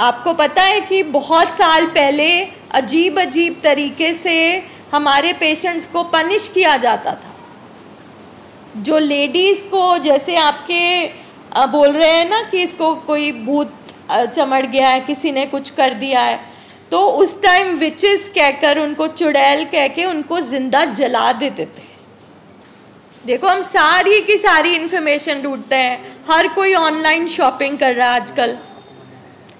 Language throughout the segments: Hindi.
आपको पता है कि बहुत साल पहले अजीब अजीब तरीके से हमारे पेशेंट्स को पनिश किया जाता था। जो लेडीज़ को, जैसे आपके बोल रहे हैं ना कि इसको कोई भूत चमड़ गया है, किसी ने कुछ कर दिया है, तो उस टाइम विचेस कहकर, उनको चुड़ैल कह के उनको ज़िंदा जला देते थे। देखो, हम सारी की सारी इन्फॉर्मेशन ढूंढते हैं, हर कोई ऑनलाइन शॉपिंग कर रहा है आजकल,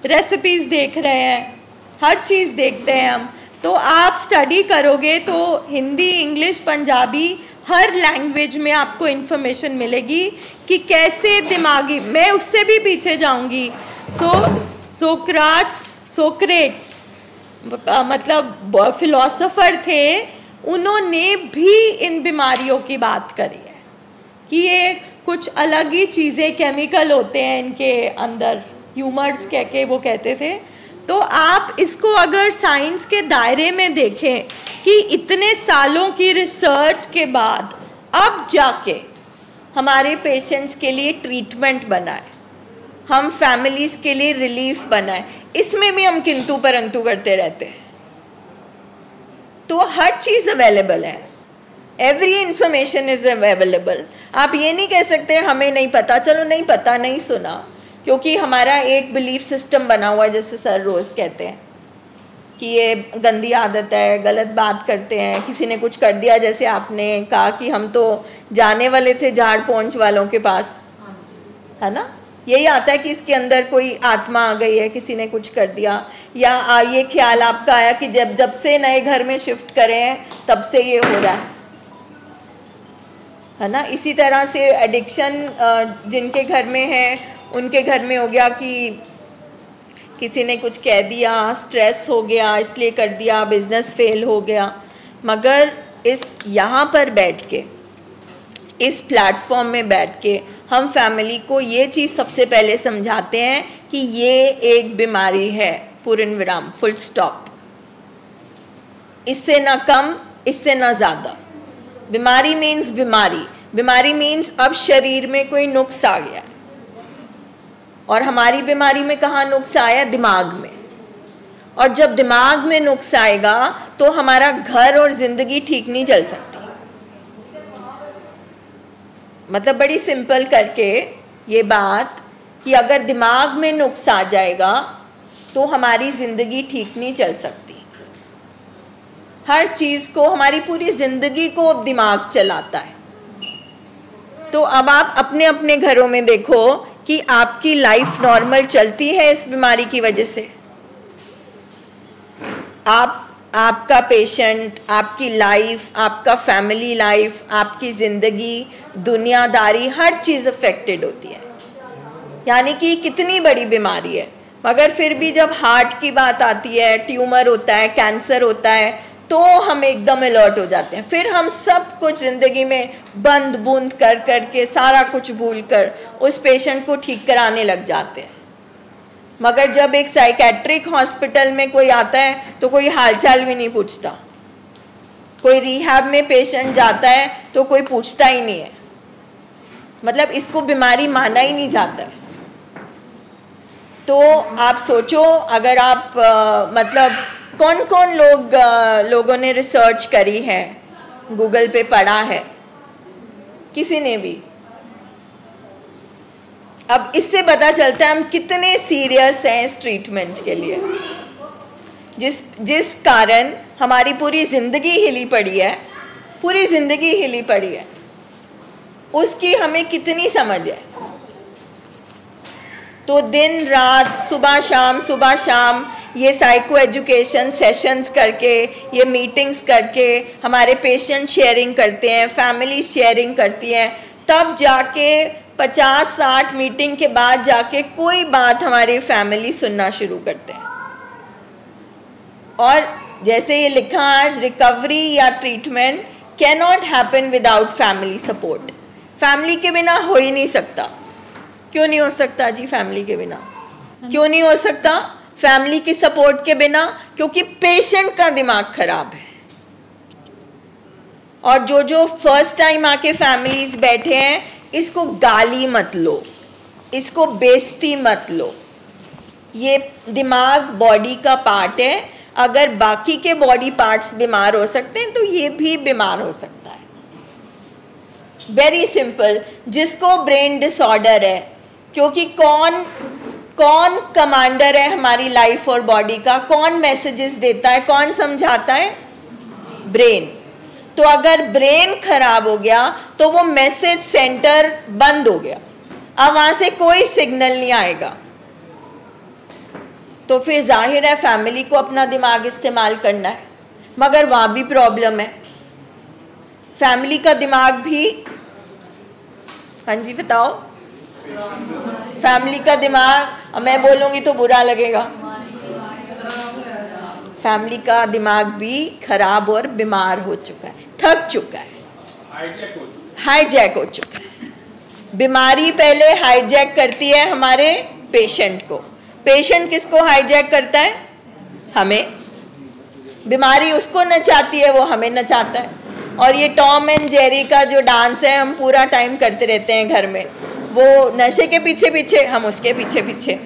रेसिपीज़ देख रहे हैं, हर चीज़ देखते हैं हम। तो आप स्टडी करोगे तो हिंदी, इंग्लिश, पंजाबी, हर लैंग्वेज में आपको इन्फॉर्मेशन मिलेगी कि कैसे दिमागी, मैं उससे भी पीछे जाऊंगी। सोक्रेट्स मतलब फिलोसोफर थे, उन्होंने भी इन बीमारियों की बात करी है कि ये कुछ अलग ही चीज़ें, केमिकल होते हैं इनके अंदर, ह्यूमर्स कह के वो कहते थे। तो आप इसको अगर साइंस के दायरे में देखें कि इतने सालों की रिसर्च के बाद अब जाके हमारे पेशेंट्स के लिए ट्रीटमेंट बना है, हम फैमिलीज़ के लिए रिलीफ बना है, इसमें भी हम किंतु परंतु करते रहते हैं। तो हर चीज़ अवेलेबल है, एवरी इंफॉर्मेशन इज़ अवेलेबल। आप ये नहीं कह सकते हमें नहीं पता, चलो नहीं पता, नहीं सुना, क्योंकि हमारा एक बिलीफ सिस्टम बना हुआ है, जैसे सर रोज़ कहते हैं कि ये गंदी आदत है, गलत बात करते हैं, किसी ने कुछ कर दिया, जैसे आपने कहा कि हम तो जाने वाले थे झाड़ पोंछ वालों के पास, है ना, यही आता है कि इसके अंदर कोई आत्मा आ गई है, किसी ने कुछ कर दिया, या ये ख्याल आपका आया कि जब से नए घर में शिफ्ट करे हैं तब से ये हो रहा है ना। इसी तरह से एडिक्शन जिनके घर में है, उनके घर में हो गया कि किसी ने कुछ कह दिया, स्ट्रेस हो गया, इसलिए कर दिया, बिजनेस फेल हो गया। मगर इस यहाँ पर बैठ के, इस प्लेटफॉर्म में बैठ के हम फैमिली को ये चीज़ सबसे पहले समझाते हैं कि ये एक बीमारी है, पूर्ण विराम, फुल स्टॉप, इससे ना कम, इससे ना ज़्यादा। बीमारी मीन्स बीमारी, बीमारी मीन्स अब शरीर में कोई नुक्स आ गया, और हमारी बीमारी में कहाँ नुक्स आया? दिमाग में। और जब दिमाग में नुक्स आएगा तो हमारा घर और ज़िंदगी ठीक नहीं चल सकती। मतलब बड़ी सिंपल करके ये बात कि अगर दिमाग में नुक्स आ जाएगा तो हमारी ज़िंदगी ठीक नहीं चल सकती। हर चीज़ को, हमारी पूरी ज़िंदगी को दिमाग चलाता है। तो अब आप अपने अपने घरों में देखो कि आपकी लाइफ नॉर्मल चलती है इस बीमारी की वजह से। आपका पेशेंट, आपकी लाइफ, आपका फैमिली लाइफ, आपकी ज़िंदगी, दुनियादारी, हर चीज़ अफेक्टेड होती है। यानी कि कितनी बड़ी बीमारी है, मगर फिर भी जब हार्ट की बात आती है, ट्यूमर होता है, कैंसर होता है, तो हम एकदम अलर्ट हो जाते हैं। फिर हम सब कुछ ज़िंदगी में बंद बूंद कर कर के, सारा कुछ भूल कर उस पेशेंट को ठीक कराने लग जाते हैं। मगर जब एक साइकेट्रिक हॉस्पिटल में कोई आता है तो कोई हालचाल भी नहीं पूछता। कोई रिहैब में पेशेंट जाता है तो कोई पूछता ही नहीं है, मतलब इसको बीमारी माना ही नहीं जाता है। तो आप सोचो, अगर आप मतलब कौन कौन लोगों ने रिसर्च करी है, गूगल पे पढ़ा है, किसी ने भी। अब इससे पता चलता है हम कितने सीरियस हैं इस ट्रीटमेंट के लिए, जिस कारण हमारी पूरी ज़िंदगी हिली पड़ी है, पूरी ज़िंदगी हिली पड़ी है, उसकी हमें कितनी समझ है। तो दिन रात, सुबह शाम ये साइको एजुकेशन सेशंस करके, ये मीटिंग्स करके हमारे पेशेंट शेयरिंग करते हैं, फैमिली शेयरिंग करती हैं, तब जाके 50-60 मीटिंग के बाद जाके कोई बात हमारी फैमिली सुनना शुरू करते हैं। और जैसे ये लिखा आज, रिकवरी या treatment can not happen without family support. Family के बिना हो ही नहीं सकता। क्यों नहीं हो सकता जी? फैमिली के बिना क्यों नहीं हो सकता? फैमिली की सपोर्ट के बिना, क्योंकि पेशेंट का दिमाग खराब है। और जो फर्स्ट टाइम आके फैमिलीज बैठे हैं, इसको गाली मत लो, इसको बेइज्जती मत लो, ये दिमाग बॉडी का पार्ट है, अगर बाकी के बॉडी पार्ट्स बीमार हो सकते हैं तो ये भी बीमार हो सकता है। Very simple. जिसको ब्रेन डिसऑर्डर है, क्योंकि कौन कमांडर है हमारी लाइफ और बॉडी का, कौन मैसेजेस देता है, कौन समझाता है? ब्रेन। तो अगर ब्रेन खराब हो गया तो वो मैसेज सेंटर बंद हो गया, अब वहां से कोई सिग्नल नहीं आएगा। तो फिर जाहिर है फैमिली को अपना दिमाग इस्तेमाल करना है, मगर वहां भी प्रॉब्लम है। फैमिली का दिमाग भी, हाँ जी बताओ, फैमिली का दिमाग, मैं बोलूंगी तो बुरा लगेगा, फैमिली का दिमाग भी खराब और बीमार हो चुका है, थक चुका है, हाईजैक हो चुका है। बीमारी पहले हाईजैक करती है हमारे पेशेंट को। पेशेंट किसको हाईजैक करता है? हमें। बीमारी उसको नचाती है, वो हमें नचाता है। और ये टॉम एंड जेरी का जो डांस है हम पूरा टाइम करते रहते हैं घर में, वो नशे के पीछे पीछे, हम उसके पीछे पीछे।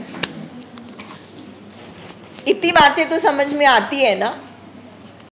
इतनी बातें तो समझ में आती है ना।